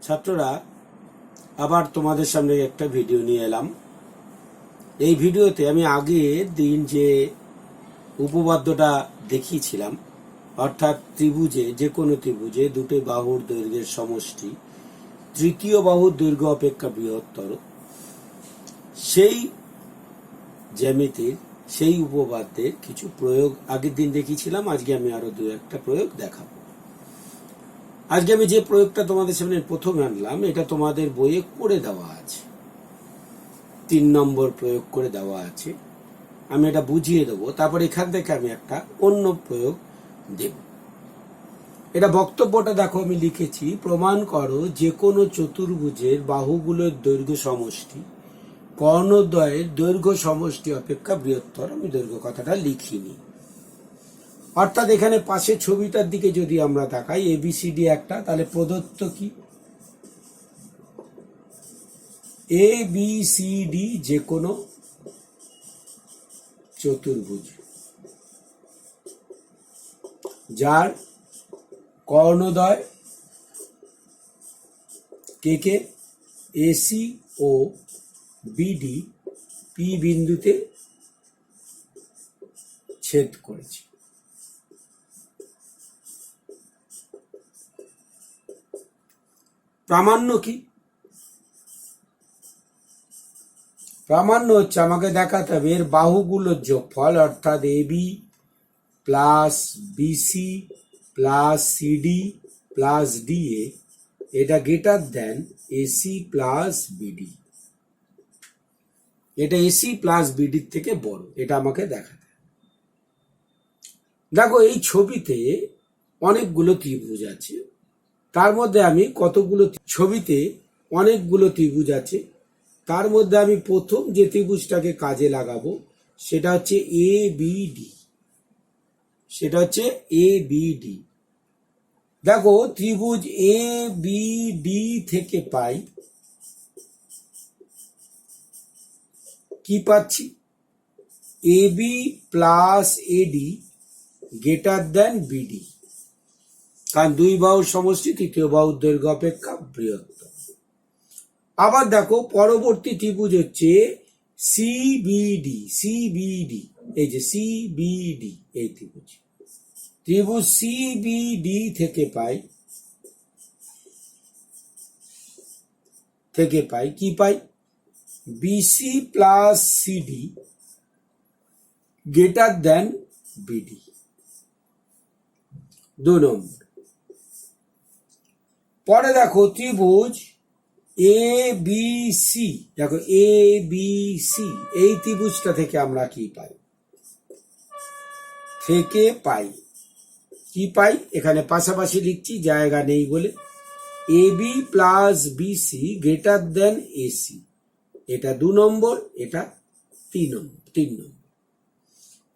ছাত্ররা, আবার তোমাদের সামনে একটা ভিডিও নিয়ে এলাম। এই ভিডিওতে আমি আগের দিন যে উপপাদ্যটা দেখিয়েছিলাম, অর্থাৎ ত্রিভুজে, যে কোনো ত্রিভুজে দুটো বাহুর দৈর্ঘ্যের সমষ্টি তৃতীয় বাহুর দৈর্ঘ্য অপেক্ষা বৃহত্তর, সেই জ্যামিতির সেই উপপাদ্যের কিছু প্রয়োগ আগের দিন দেখিয়েছিলাম। আজকে আমি আরো দু একটা প্রয়োগ দেখাবো। আজকে আমি যে প্রয়োগটা তোমাদের সামনে প্রথমে আনলাম, এটা তোমাদের বইয়ে করে দেওয়া আছে, 3 নম্বর প্রয়োগ করে দেওয়া আছে। আমি এটা বুঝিয়ে দেবো, তারপর এখান থেকে আমি একটা অন্য প্রয়োগ দেব। এটা বক্তব্যটা দেখো, আমি লিখেছি, প্রমাণ করো যে কোনো চতুর্ভুজের বাহুগুলোর দৈর্ঘ্য সমষ্টি কর্ণদ্বয়ের দৈর্ঘ্য সমষ্টি অপেক্ষা বৃহত্তর। আমি দৈর্ঘ্য কথাটা লিখিনি, অর্থাৎ এখানে পাশে ছবিটার দিকে যদি আমরা তাকাই, এবিসিডি একটা, তাহলে প্রদত্ত কি এবিসিডি যে কোনো চতুর্ভুজ যার কর্ণদ্বয় কে এসি ও বিডি পি বিন্দুতে ছেদ করেছে। প্রামাণ্য কি? প্রামাণ্য হচ্ছে, আমাকে দেখাতে হবে এর বাহুগুলোর যোগফল, অর্থাৎ AB plus BC plus CD plus DA, এটা greater than AC plus BD. এটা এসি প্লাস বিডির থেকে বড়, এটা আমাকে দেখাতে হবে। দেখো, এই ছবিতে অনেকগুলো ত্রিভুজ আছে, তার মধ্যে আমি কতগুলো ছবিতে অনেকগুলো ত্রিভুজ আছে, তার মধ্যে আমি প্রথম যে ত্রিভুজটাকে কাজে লাগাবো সেটা হচ্ছে এ বিডি। সেটা হচ্ছে এ বিডি। দেখো, ত্রিভুজ এ বিডি থেকে পাই কি পাচ্ছি? AB plus AD greater than BD, কারণ দুই বাহুর সমষ্টি তৃতীয় বাহুর দৈর্ঘ্য অপেক্ষা বৃহত্তর। আবার দেখো, পরবর্তী ত্রিভুজ হচ্ছে সিবিডি। সিবিডি, এই যে সিবিডি, এই ত্রিভুজ ত্রিভুজ সিবিডি থেকে পাই কি পাই? BC plus CD greater than BD. 2 নম্বর। পরে দেখো, ত্রিভুজ এ বি সি, দেখো এ বি সি, এই ত্রিভুজটা থেকে আমরা কি পাই? কি পাই? এখানে পাশাপাশি লিখছি, জায়গা নেই বলে। AB plus BC greater than AC, এটা 2 নম্বর, এটা 3 নম্বর।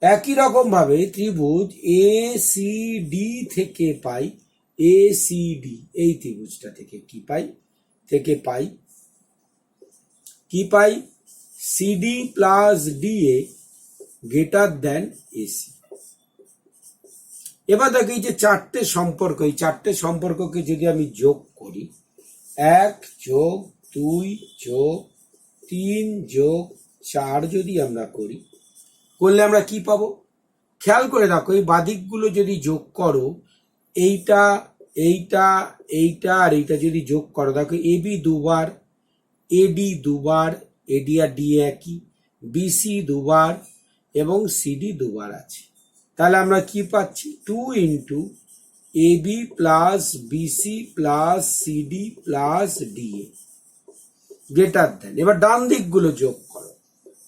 একই রকম ভাবে ত্রিভুজ এ সি ডি থেকে পাই এ সি ডি, এই ত্রিভুজটা থেকে কি পাই? CD plus DA greater than AC. এবার দেখো, এই যে 4টে সম্পর্ক, এই 4টে সম্পর্ককে যদি আমি যোগ করি, 1 যোগ 2 যোগ 3 যোগ 4 যদি আমরা করলে আমরা কি পাবো? খেয়াল করে দেখো, এই বাদিকগুলো যদি যোগ করো, এইটা এইটা এইটা আর এইটা যদি যোগ করো, দেখো এবি 2 বার, এডি 2 বার, এডি আর ডি একই, বিসি 2 বার এবং সিডি 2 বার আছে। তাহলে আমরা কি পাচ্ছি? 2 into AB plus BC plus CD plus DA greater than. এবার ডান দিকগুলো যোগ করো,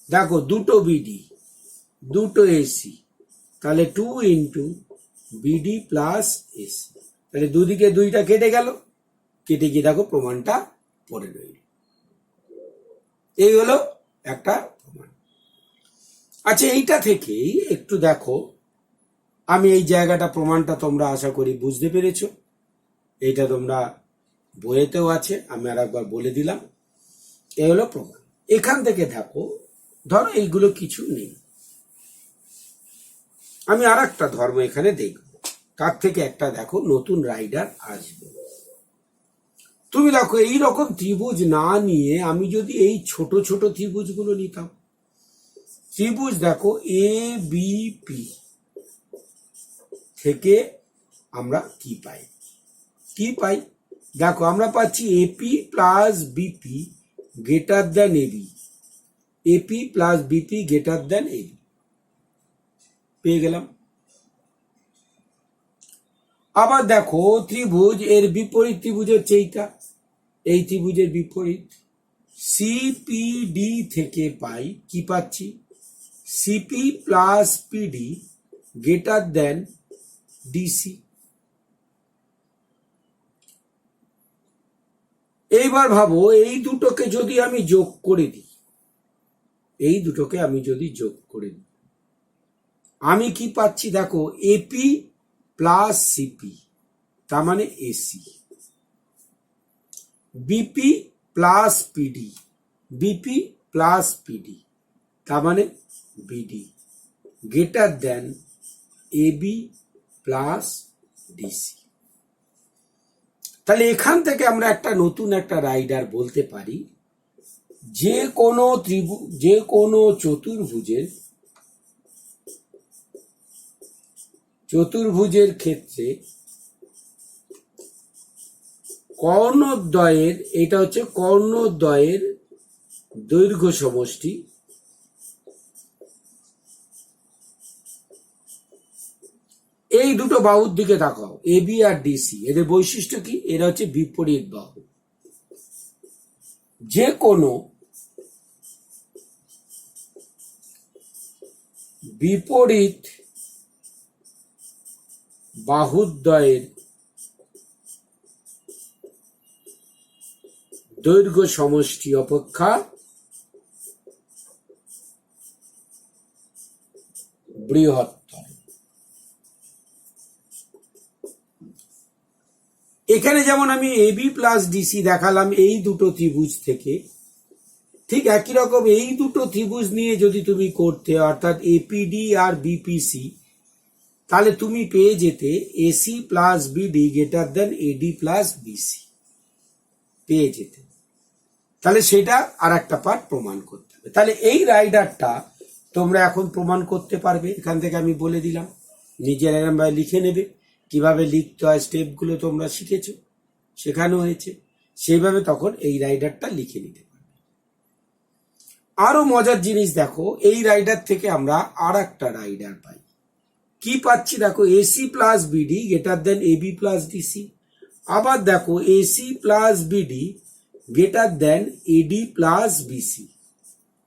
দেখো 2টো বিডি 2টো এসি, তাহলে 2 ইন্টু বিডি প্লাস এসি। তাহলে দুদিকে 2টা কেটে গেল, কেটে গিয়ে দেখো প্রমাণটা পড়ে রইল। এই হলো একটা প্রমাণ। আচ্ছা, এইটা থেকেই একটু দেখো, আমি এই জায়গাটা প্রমাণটা তোমরা আশা করি বুঝতে পেরেছো। এইটা তোমরা বইয়েতেও আছে, আমি আর একবার বলে দিলাম। এই হলো প্রমাণ। এখান থেকে দেখো, ধরো এইগুলো কিছু নেই, আমি আর একটা ধর্ম এখানে দেখব, তার থেকে একটা দেখো নতুন রাইডার আসবে। তুমি দেখো এই রকম ত্রিভুজ না নিয়ে আমি যদি এই ছোট ছোট ত্রিভুজগুলো নিতাম, ত্রিভুজ দেখো এ বি পি থেকে আমরা কি পাই, দেখো আমরা পাচ্ছি AP plus BP greater than AB, AP plus BP greater than AB পেয়ে গেলাম। আবার দেখো ত্রিভুজ এর বিপরীত ত্রিভুজ হচ্ছে এইটা, এই ত্রিভুজের বিপরীত সিপিডি থেকে পাই কি পাচ্ছি, CP plus PD greater than DC. এইবার ভাবো এই দুটোকে যদি আমি যোগ করে দিই, এই দুটোকে আমি যদি যোগ করে দিই আমি কি পাচ্ছি, দেখো এপি প্লাস সিপি তার মানে AC, BP plus PD, BP plus PD তার মানে BD greater than AB plus DC. তাহলে এখান থেকে আমরা একটা নতুন একটা রাইডার বলতে পারি, যে কোনো চতুর্ভুজের ক্ষেত্রে কর্ণদ্বয়ের, এটা হচ্ছে কর্ণদ্বয়ের দৈর্ঘ্য সমষ্টি এই দুটো বাহুর দিকে তাকাও, এবি আর ডিসি, এদের বৈশিষ্ট্য কি, এরা হচ্ছে বিপরীত বাহু। যে কোনো বিপরীত বাহুদ্বয়ের দৈর্ঘ্য সমষ্টি অপেক্ষা বৃহত্তর। এখানে যেমন আমি এবি প্লাস ডিসি দেখালাম এই দুটো ত্রিভুজ থেকে, ঠিক একই রকম এই দুটো ত্রিভুজ নিয়ে যদি তুমি করতে অর্থাৎ এপিডি আর বিপিসি, তাহলে তুমি পেয়ে যেতে AC plus BD greater than AD plus BC পেয়ে যেতে। তাহলে সেটা আর একটা পার্ট প্রমাণ করতে হবে। তাহলে এই রাইডারটা তোমরা এখন প্রমাণ করতে পারবে, এখান থেকে আমি বলে দিলাম, নিজের এরকম লিখে নেবে, কিভাবে লিখতে হয় স্টেপগুলো তোমরা শিখেছো, শেখানো হয়েছে, সেইভাবে তখন এই রাইডারটা লিখে নিতে পারবে। আরো মজার জিনিস দেখো, এই রাইডার থেকে আমরা আর একটা রাইডার পাই, কি পাচ্ছি দেখো AC plus BD greater than AB plus DC. আবার দেখো AC plus BD greater than AD plus BC,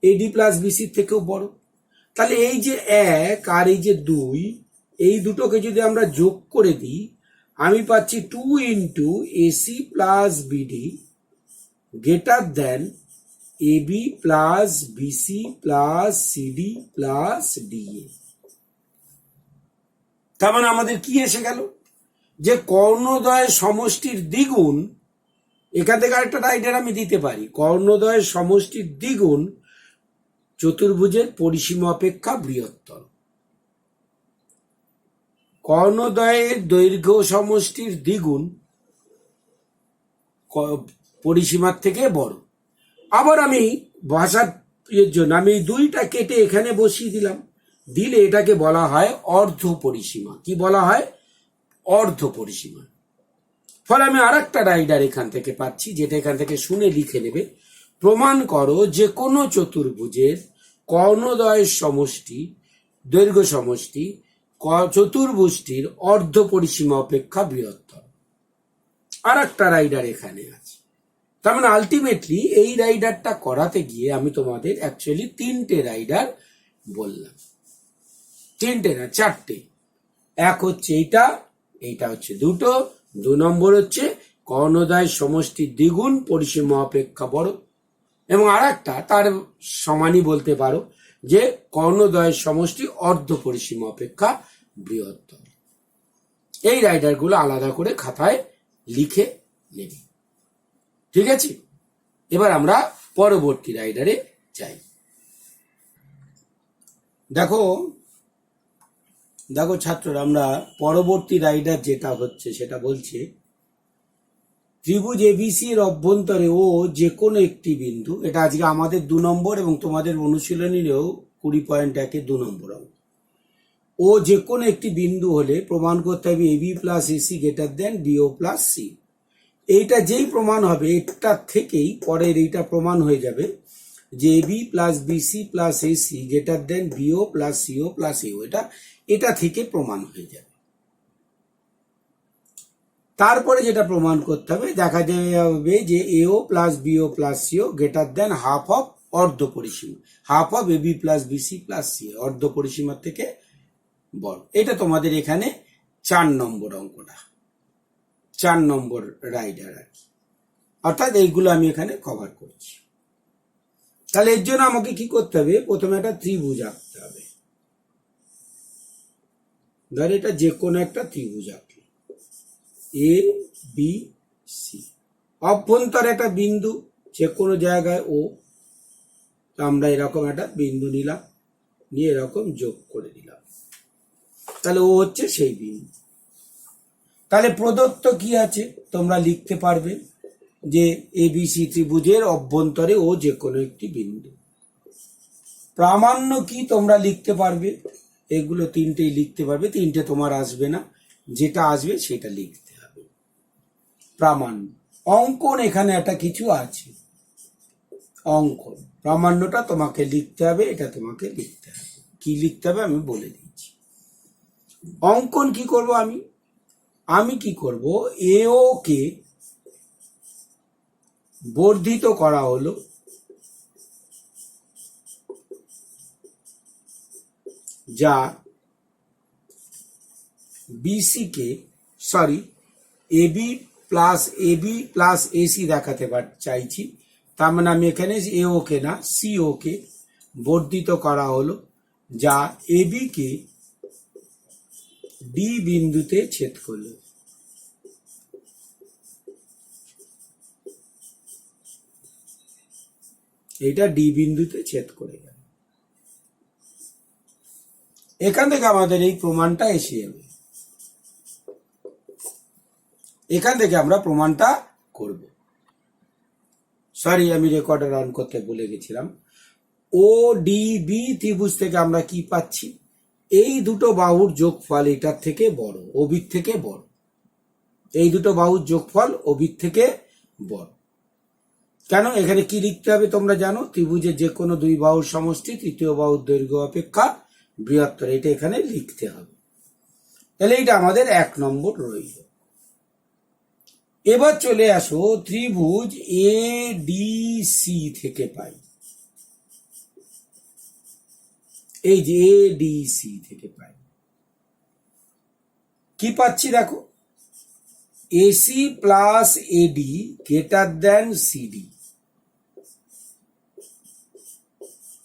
AD plus বিসির থেকেও বড়। তাহলে এই যে 1 আর এই যে 2, এই দুটোকে যদি আমরা যোগ করে দিই আমি পাচ্ছি 2 into AC plus BD greater than AB plus BC plus CD plus DA. তার মানে আমাদের কি এসে গেল, যে কর্ণদ্বয়ের সমষ্টির দ্বিগুণ, এখান থেকে আরেকটা রাইডার আমি দিতে পারি, কর্ণদ্বয়ের সমষ্টির দ্বিগুণ চতুর্ভুজের পরিসীমা অপেক্ষা বৃহত্তর। কর্ণদ্বয়ের দৈর্ঘ্য সমষ্টির দ্বিগুণ পরিসীমার থেকে বড়। আবার আমি ভাষার জন্য আমি এই 2টা কেটে এখানে বসিয়ে দিলাম, দিলে এটাকে বলা হয় অর্ধ পরিসীমা। কি বলা হয়, অর্ধ পরিসীমা। ফলে আমি আর একটা রাইডার এখান থেকে পাচ্ছি, যেটা এখান থেকে শুনে লিখে নেবে, প্রমাণ করো যে কোনো চতুর্ভুজের কর্ণদ্বয়ের সমষ্টি দৈর্ঘ্য সমষ্টি চতুর্ভুজটির অর্ধ পরিসীমা অপেক্ষা বৃহত্তর। আর একটা রাইডার এখানে আছে। তার মানে আলটিমেটলি এই রাইডারটা করাতে গিয়ে আমি তোমাদের অ্যাকচুয়ালি 3টে রাইডার বললাম, 3টে না 4টে। এক হচ্ছে এইটা, এইটা হচ্ছে 2টো, 2 নম্বর হচ্ছে কর্ণদ্বয়ের সমষ্টির দ্বিগুণ পরিসীমা অপেক্ষা বড়, এবং আর একটা তার সমানই বলতে পারো যে কর্ণদ্বয়ের সমষ্টি অর্ধ পরিসীমা অপেক্ষা বৃহত্তর। এই রাইডারগুলো আলাদা করে খাতায় লিখে নেবে, ঠিক আছে? এবার আমরা পরবর্তী রাইডারে যাই। দেখো দেখো ছাত্ররা, আমরা পরবর্তী রাইডার যেটা হচ্ছে সেটা বলছে ত্রিভুজ এবিসি এর অভ্যন্তরে ও যে কোনো একটি বিন্দু, এটা আজকে আমাদের 2 নম্বর এবং তোমাদের অনুশীলনীরও 20.1 2 নম্বর অঙ্ক। ও যে কোনো একটি বিন্দু হলে প্রমাণ করতে হবে AB plus AC greater than BO plus C. এইটা যেই প্রমাণ হবে এটা থেকেই পরের এইটা প্রমাণ হয়ে যাবে যে AB plus BC plus AC greater than BO plus CO plus AO, এটা থেকে প্রমাণ হয়ে যাবে। তারপরে যেটা প্রমাণ করতে হবে, দেখা যাবে যে AO plus BO plus CO greater than half of অর্ধ পরিসীমা, half of AB plus BC plus C, অর্ধ পরিসীমার থেকে বড়। এটা তোমাদের এখানে 4 নম্বর অঙ্কটা, 4 নম্বর রাইডার আর কি, অর্থাৎ এইগুলো আমি এখানে কভার করছি। তাহলে এর জন্য আমাকে কি করতে হবে, প্রথমে একটা ত্রিভুজ আঁকতে হবে। ধর এটা যে কোনো একটা ত্রিভুজ আঁকলে এ বি সি, অভ্যন্তরে একটা বিন্দু যে কোনো জায়গায় ও, আমরা এরকম একটা বিন্দু নিলাম, নিয়ে এরকম যোগ করে দিলাম, তাহলে ও হচ্ছে সেই বিন্দু। তাহলে প্রদত্ত কি আছে তোমরা লিখতে পারবে যে এবিসি ত্রিভুজের অভ্যন্তরে ও যে কোনো একটি বিন্দু। প্রামাণ্য কি তোমরা লিখতে পারবে, এগুলো তিনটেই লিখতে পারবে, তিনটে তোমার আসবে না, যেটা আসবে সেটা লিখতে হবে প্রামাণ্য। অঙ্কন এখানে একটা কিছু আছে, অঙ্কন প্রামাণ্যটা তোমাকে লিখতে হবে, এটা তোমাকে লিখতে হবে। কি লিখতে হবে আমি বলে দিচ্ছি। অঙ্কন কি করব আমি কি করব, এও কে বর্ধিত করা হলো যা বিসি কে, সরি এবি প্লাস এসি দেখাতে চাইছি, তার মানে আমি এখানে এও কে না সিও কে বর্ধিত করা হলো যা এবি কে ডি বিন্দুতে ছেদ করলো। এটা ডি বিন্দুতে ছেদ করে গেল। এখান থেকে আমাদের এই প্রমাণটা এসে যাবে, এখান থেকে আমরা প্রমাণটা করব। সরি আমি রেকর্ডার অন করতে ভুলে গেছিলাম। ও ডি বি ত্রিভুজ থেকে আমরা কি পাচ্ছি, এই দুটো বাহুর যোগফল এটার থেকে বড়, ওবির থেকে বড়। এই দুটো বাহুর যোগফল ওবির থেকে বড়। কেন, এখানে কি লিখতে হবে তোমরা জানো, ত্রিভুজের যে কোনো দুই বাহুর সমষ্টি তৃতীয় বাহুর দৈর্ঘ্য অপেক্ষা বৃহত্তর, এটা এখানে লিখতে হবে। তাহলে এটা আমাদের 1 নম্বর রইল। এবার চলে আসো ত্রিভুজ এ ডি সি থেকে পাই, এই যে এ ডি সি থেকে পাই কি পাচ্ছি দেখো, AC plus AD greater than CD.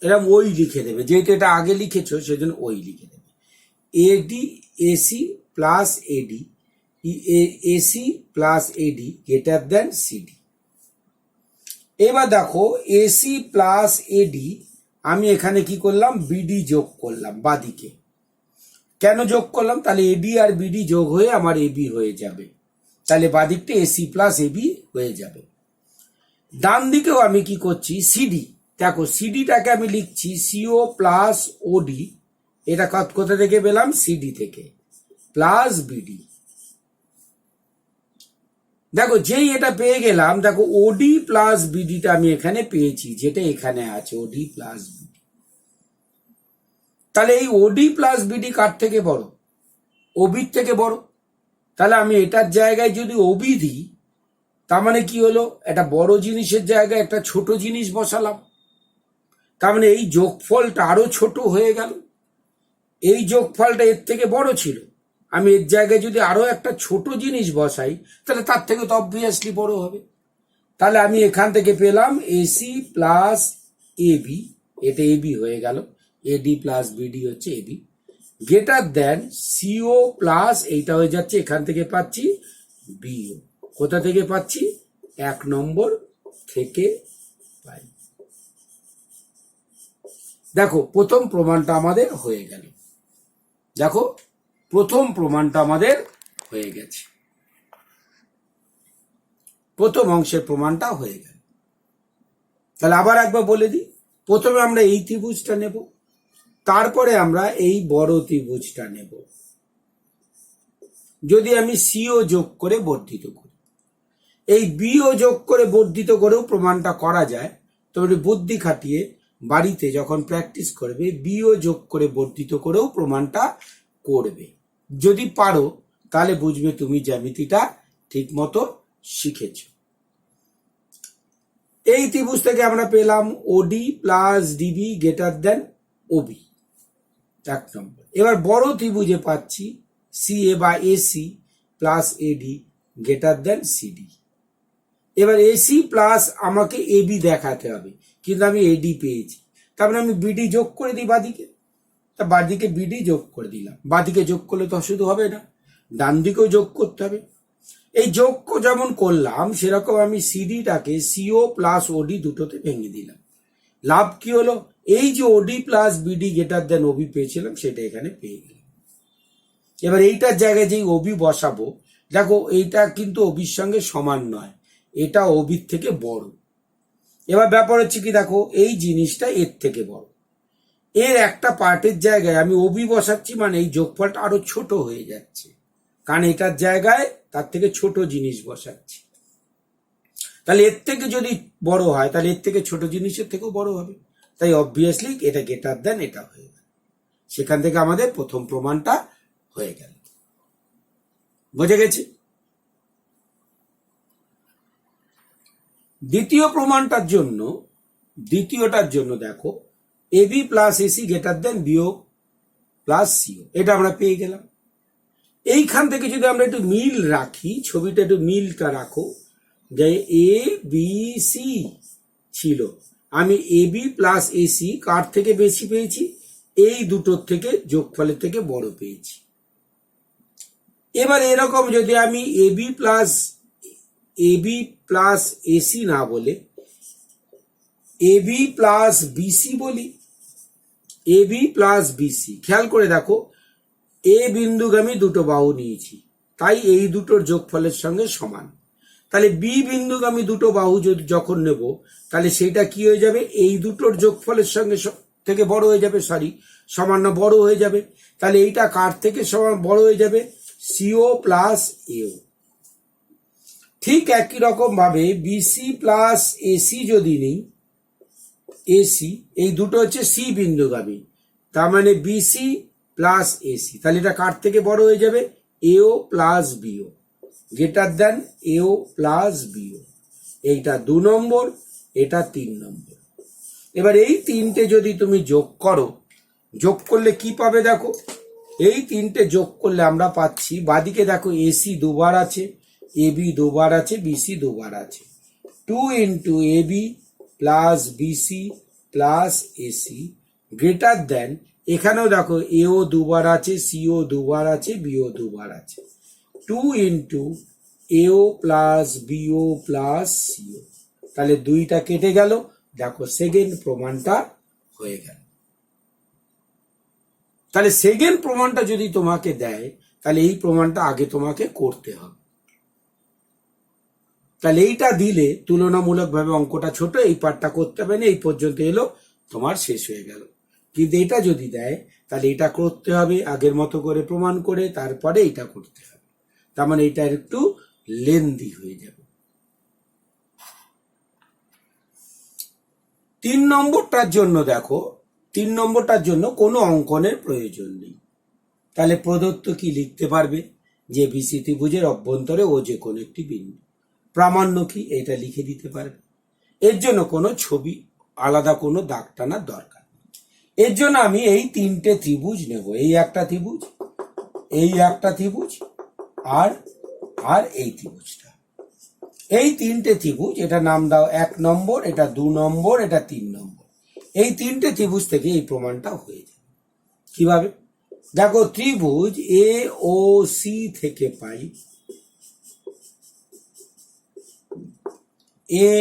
এরকম ওই লিখে দেবে, যেহেতু এটা আগে লিখেছো সেজন্য ওই লিখে দেবে। এডি এসি প্লাস এডি, AC plus AD greater than CD. এবার দেখো এসি প্লাস এডি, আমি এখানে কি করলাম, বিডি যোগ করলাম বাদিকে। কেন যোগ করলাম, তাহলে এডি আর বিডি যোগ হয়ে আমার এবি হয়ে যাবে, তাহলে বাদিকটা এসি প্লাস এবি হয়ে যাবে। ডান দিকেও আমি কি করছি, সিডি, দেখো সিডিটাকে আমি লিখছি সিও প্লাস ওডি, এটা কোথা থেকে পেলাম, সিডি থেকে, প্লাস বিডি। দেখো যেই এটা পেয়ে গেলাম, দেখো ওডি প্লাস বিডিটা আমি এখানে পেয়েছি, যেটা এখানে আছে ওডি প্লাস বিডি। তাহলে এই ওডি প্লাস বিডি কার থেকে বড়, ওবির থেকে বড়। তাহলে আমি এটার জায়গায় যদি ওবি দিই, তার মানে কি হলো, একটা বড় জিনিসের জায়গায় একটা ছোট জিনিস বসালাম, তার মানে এই যোগফলটা আরো ছোট হয়ে গেল। এই যোগফলটা এর থেকে বড় ছিল, আমি এর জায়গায় যদি আরো একটা ছোট জিনিস বসাই, তাহলে তার থেকে তো অবভিয়াসলি বড় হবে। তাহলে আমি এখান থেকে পেলাম এসি প্লাস এবি, এটা এবি হয়ে গেল, এডি প্লাস বিডি হচ্ছে AB, greater than CO plus, এইটা হয়ে যাচ্ছে এখান থেকে পাচ্ছি বিও। কোথা থেকে পাচ্ছি, 1 নম্বর থেকে পাই। দেখো প্রথম প্রমাণটা আমাদের হয়ে গেল, দেখো প্রথম প্রমাণটা আমাদের হয়ে গেছে। প্রথম অংশের প্রমাণটা হয়ে গেল। তাহলে আবার একবার বলে দিই, প্রথমে আমরা এই ত্রিভুজটা নেব, তারপরে আমরা এই বড় ত্রিভুজটা নেব। যদি আমি সিও যোগ করে বর্ধিত করি, এই বিও যোগ করে বর্ধিত করেও প্রমাণটা করা যায়। তবে বুদ্ধি খাটিয়ে বাড়িতে যখন প্র্যাকটিস করবে বিও যোগ করে বর্ধিত করেও প্রমাণটা করবে। যদি পারো তাহলে বুঝবে তুমি জ্যামিতিটা ঠিক মতো শিখেছ। এই ত্রিভুজ থেকে আমরা পেলাম OD plus DB greater than OB, 1 নম্বর। এবার বড় ত্রিভুজে পাচ্ছি সিএ বা AC plus AD greater than CD. এবার এসি প্লাস আমাকে এবি দেখাতে হবে, কিন্তু আমি এডি পেয়েছি, তারপরে আমি বিডি যোগ করে দিই বাদিকে। তা বাদিকে বিডি যোগ করে দিলাম। বাদিকে যোগ করলে তো শুধু হবে না, ডান দিকেও যোগ করতে হবে। এই যোগ যেমন করলাম সেরকম আমি সিডিটাকে সিও প্লাস ওডি দুটোতে ভেঙে দিলাম। লাভ কি হলো? এই যে OD plus BD greater than OB পেয়েছিলাম সেটা এখানে পেয়ে গেলাম। এবার এইটার জায়গায় যেই ওবি বসাবো, দেখো এইটা কিন্তু ওবির সঙ্গে সমান নয়, এটা ওবির থেকে বড়। এবার ব্যাপার হচ্ছে কি, দেখো এই জিনিসটা এর থেকে বড়, এর একটা পার্টের জায়গায় আমি ওবি বসাচ্ছি, মানে এই যোগফলটা আরো ছোট হয়ে যাচ্ছে, কারণ এটার জায়গায় তার থেকে ছোট জিনিস বসাচ্ছি। তাহলে এর থেকে যদি বড় হয় তাহলে এর থেকে ছোট জিনিসের থেকেও বড় হবে, তাই অবভিয়াসলি এটা গ্রেটার দেন এটা হয়ে গেল। সেখান থেকে আমাদের প্রথম প্রমাণটা হয়ে গেল। বুঝে গেছি? দ্বিতীয়টার জন্য দেখো AB plus AC greater than BO plus CO, এটা আমরা পেয়ে গেলাম। এইখান থেকে যদি আমরা একটু মিল রাখি, ছবিটা একটু মিলটা রাখো, যে এ বি সি ছিল, আমি এবি প্লাস এসি কার থেকে বেশি পেয়েছি? এই দুটোর থেকে, যোগফলের থেকে বড় পেয়েছি। এবার এরকম যদি আমি এবি প্লাস এসি না বলে এবি প্লাস বিসি বলি, এবি প্লাস বিসি, খেয়াল করে দেখো এ বিন্দুগামী দুটো বাহু নিয়েছি, তাই এই দুটোর যোগফলের সঙ্গে সমান। তাহলে বি বিন্দুগামী দুটো বাহু যদি যখন নেব, তাহলে সেটা কি হয়ে যাবে? এই দুটোর যোগফলের সঙ্গে থেকে বড় হয়ে যাবে, সামান্য বড় হয়ে যাবে। তাহলে এইটা কার থেকে সমান বড় হয়ে যাবে? সিও প্লাস এও। ঠিক একই রকম ভাবে বিসি প্লাস এসি যদি নিই, এসি এই দুটো হচ্ছে সি বিন্দুগামী, তার মানে বিসি প্লাস এসি, তাহলে এটা কার থেকে বড় হয়ে যাবে? এও প্লাস বিও গ্রেটার দেন এও প্লাস বিও। এইটা 2 নম্বর, এটা 3 নম্বর। এবার এই তিনটে যদি তুমি যোগ করো, যোগ করলে কি পাবে? দেখো এই তিনটে যোগ করলে আমরা পাচ্ছি, বাদিকে দেখো এসি দুবার আছে, এবি দুবার আছে, বিসি দুবার আছে, 2 into AB plus BC plus AC greater than, এখানেও দেখো এও দুবার আছে, সিও দুবার আছে, বিও দুবার আছে, 2 ইন্টু এও প্লাস বিও প্লাস সিও। তাহলে 2টা কেটে গেল, দেখো সেকেন্ড প্রমাণটা হয়ে গেল। তাহলে সেকেন্ড প্রমাণটা যদি তোমাকে দেয়, তাহলে এই প্রমাণটা আগে তোমাকে করতে হবে। তাহলে এইটা দিলে তুলনামূলকভাবে অঙ্কটা ছোট, এই পার্টটা করতে হবে না, এই পর্যন্ত এলো, তোমার শেষ হয়ে গেল। কিন্তু এটা যদি দেয় তাহলে এটা করতে হবে আগের মতো করে প্রমাণ করে, তারপরে এটা করতে হবে, তার মানে এটা একটু লেন্দি হয়ে যাবে। 3 নম্বরটার জন্য দেখো, 3 নম্বরটার জন্য কোনো অঙ্কনের প্রয়োজন নেই। তাহলে প্রদত্ত কি লিখতে পারবে? যে বিসি ত্রিভুজের অভ্যন্তরে ও যে কোনো একটি বিন্দু। প্রামাণ্য কি? এটা লিখে দিতে পারবে। এর জন্য কোনো ছবি আলাদা কোনো দাগ টানার দরকার নেই। এর জন্য আমি এই 3টে ত্রিভুজ নেব, এই একটা ত্রিভুজ, এই একটা ত্রিভুজ, আর এই ত্রিভুজটা। এই 3টে ত্রিভুজ, এটা নাম দাও 1 নম্বর, এটা 2 নম্বর, এটা 3 নম্বর। এই 3টে ত্রিভুজ থেকে এই প্রমাণটা হয়ে যাবে। কিভাবে? দেখো ত্রিভুজ এ ও সি থেকে পাই এ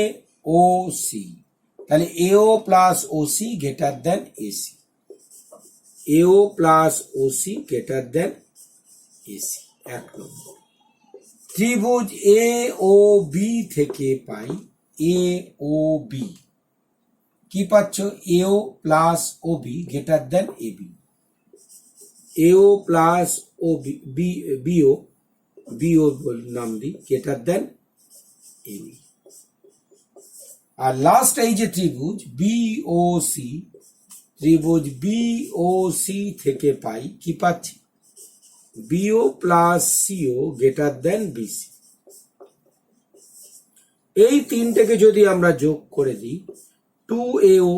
ও সি, তাহলে এও প্লাস ও সি গ্রেটার দেন এসি, এও প্লাস ও সি গ্রেটার দেন এসি, 1 নম্বর। ত্রিভুজ এ ও বি থেকে পাই এ ও বি, কি পাচ্ছ? AO plus O B greater than A B, AO plus O B, BO BO নাম দিই গ্রেটার দেন এ বি। আর লাস্ট এই যে ত্রিভুজ বিও সি, ত্রিভুজ বিও সি থেকে পাই কি পাচ্ছি? BO plus CO greater than BC. এই তিনটাকে যদি আমরা যোগ করে দিই, 2AO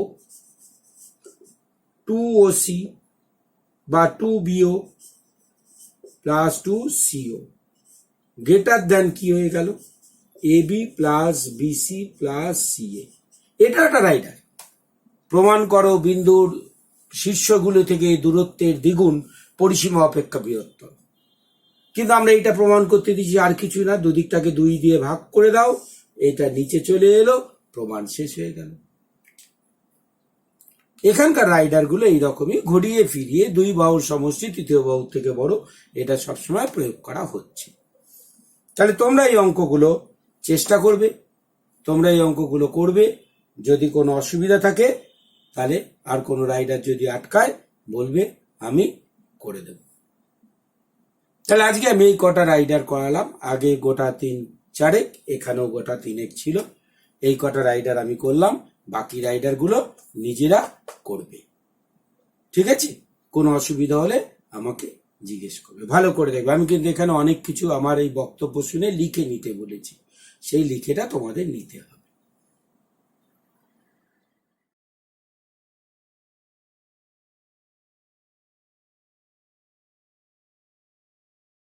2OC বা 2BO plus 2CO greater than কি হয়ে গেল? AB plus BC plus CA। এটা একটা রাইডার। প্রমাণ করো বিন্দুর শীর্ষগুলো থেকে দূরত্বের দ্বিগুণ পরিসীমা অপেক্ষা বৃহত্তর। কিন্তু আমরা এটা প্রমাণ করতে দিচ্ছি আর কিছু না, দুদিকটাকে 2 দিয়ে ভাগ করে দাও, এটা নিচে চলে এলো, প্রমাণ শেষ হয়ে গেল। এখানকার রাইডার গুলো এইরকমই ঘুরিয়ে ফিরিয়ে দুই বাহুর সমষ্টি তৃতীয় বাহুর থেকে বড়, এটা সবসময় প্রয়োগ করা হচ্ছে। তাহলে তোমরা এই অঙ্কগুলো চেষ্টা করবে, তোমরা এই অঙ্কগুলো করবে। যদি কোনো অসুবিধা থাকে তাহলে আর কোনো রাইডার যদি আটকায় বলবে, আমি করে দেব। তাহলে আজকে আমি এই কটা রাইডার করালাম। আগে গোটা 3 এখানেও গোটা 3 ছিল। এই কটা রাইডার আমি করলাম, বাকি রাইডার গুলো নিজেরা করবে। ঠিক আছে? কোনো অসুবিধা হলে আমাকে জিজ্ঞেস করবে, ভালো করে দেখবে। আমি কিন্তু এখানে অনেক কিছু আমার এই বক্তব্য শুনে লিখে নিতে বলেছি, সেই লিখেটা তোমাদের নিতে হবে।